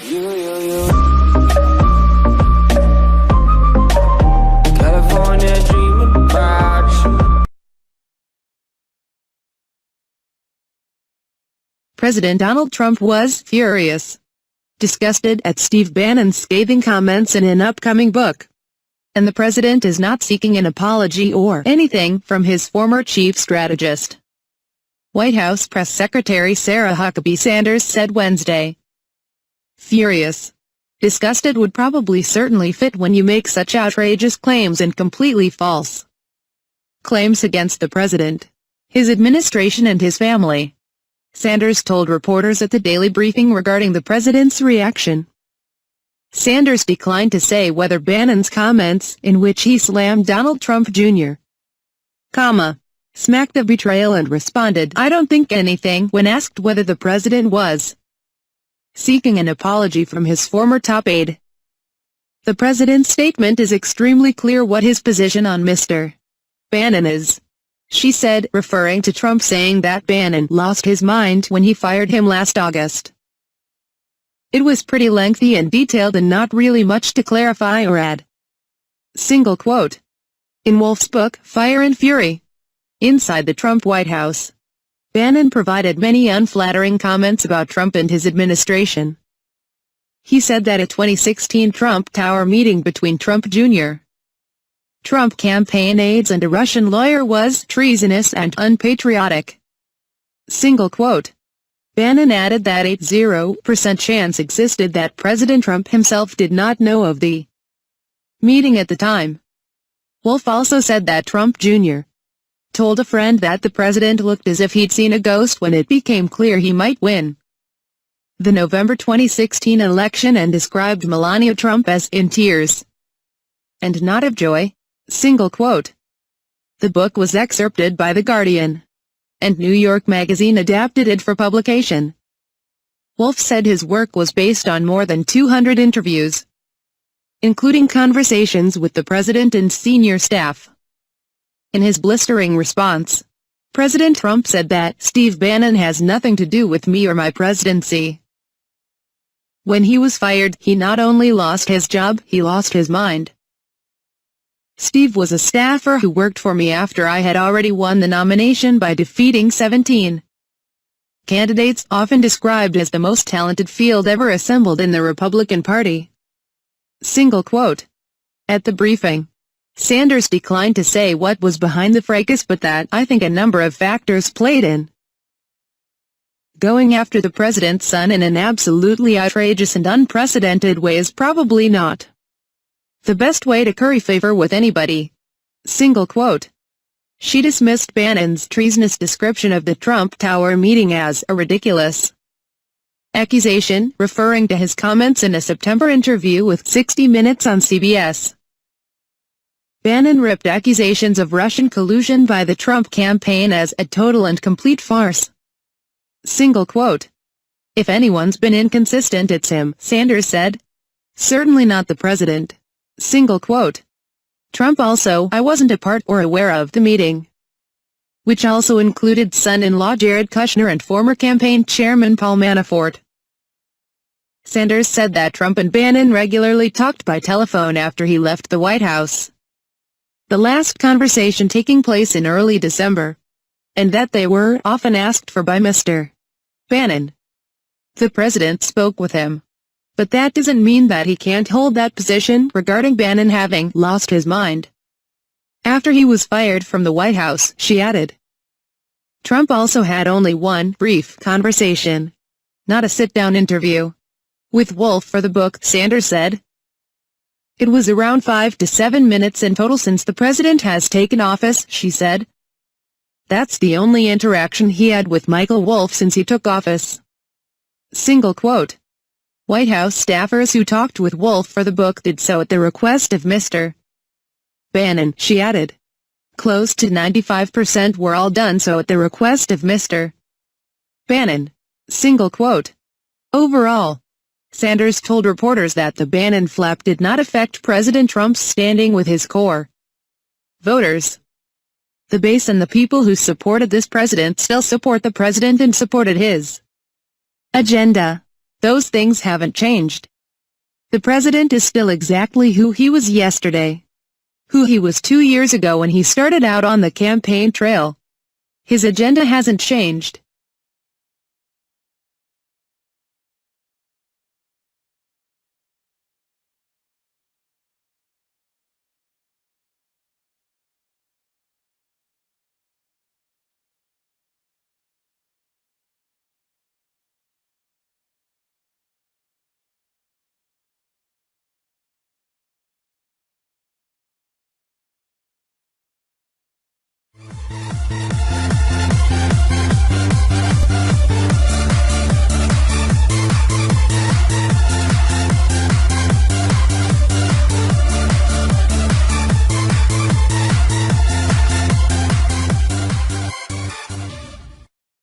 You. California dreaming about you. President Donald Trump was furious, disgusted at Steve Bannon's scathing comments in an upcoming book. And the president is not seeking an apology or anything from his former chief strategist. White House Press Secretary Sarah Huckabee Sanders said Wednesday. Furious. Disgusted would probably certainly fit when you make such outrageous claims and completely false claims against the president, his administration and his family. Sanders told reporters at the Daily Briefing regarding the president's reaction. Sanders declined to say whether Bannon's comments, in which he slammed Donald Trump Jr., smacked of betrayal, and responded, "I don't think anything," when asked whether the president was seeking an apology from his former top aide. The president's statement is extremely clear what his position on Mr. Bannon is, she said, referring to Trump saying that Bannon lost his mind when he fired him last August. It was pretty lengthy and detailed and not really much to clarify or add. Single quote. In Wolff's book, Fire and Fury, Inside the Trump White House, Bannon provided many unflattering comments about Trump and his administration. He said that a 2016 Trump Tower meeting between Trump Jr., Trump campaign aides and a Russian lawyer was treasonous and unpatriotic. Single quote. Bannon added that a 0% chance existed that President Trump himself did not know of the meeting at the time. Wolff also said that Trump Jr. told a friend that the president looked as if he'd seen a ghost when it became clear he might win the November 2016 election, and described Melania Trump as in tears and not of joy. Single quote. The book was excerpted by The Guardian, and New York Magazine adapted it for publication. Wolff said his work was based on more than 200 interviews, including conversations with the president and senior staff. In his blistering response, President Trump said that Steve Bannon has nothing to do with me or my presidency. When he was fired, he not only lost his job, he lost his mind. Steve was a staffer who worked for me after I had already won the nomination by defeating 17 candidates, often described as the most talented field ever assembled in the Republican Party. Single quote. At the briefing, Sanders declined to say what was behind the fracas, but that, "I think a number of factors played in going after the president's son in an absolutely outrageous and unprecedented way is probably not the best way to curry favor with anybody." Single quote. She dismissed Bannon's treasonous description of the Trump Tower meeting as a ridiculous accusation, referring to his comments in a September interview with 60 Minutes on CBS. Bannon ripped accusations of Russian collusion by the Trump campaign as a total and complete farce. Single quote. If anyone's been inconsistent, it's him, Sanders said. Certainly not the president. Single quote. Trump also, "I wasn't a part or aware of the meeting," which also included son-in-law Jared Kushner and former campaign chairman Paul Manafort. Sanders said that Trump and Bannon regularly talked by telephone after he left the White House, the last conversation taking place in early December, and that they were often asked for by Mr. Bannon. The president spoke with him, but that doesn't mean that he can't hold that position regarding Bannon having lost his mind after he was fired from the White House, she added. Trump also had only one brief conversation, not a sit-down interview, with Wolff for the book, Sanders said. It was around 5 to 7 minutes in total since the president has taken office, she said. That's the only interaction he had with Michael Wolff since he took office. Single quote. White House staffers who talked with Wolff for the book did so at the request of Mr. Bannon, she added. Close to 95% were all done so at the request of Mr. Bannon. Single quote. Overall, Sanders told reporters that the Bannon flap did not affect President Trump's standing with his core voters. The base and the people who supported this president still support the president and supported his agenda. Those things haven't changed. The president is still exactly who he was yesterday. Who he was 2 years ago when he started out on the campaign trail. His agenda hasn't changed.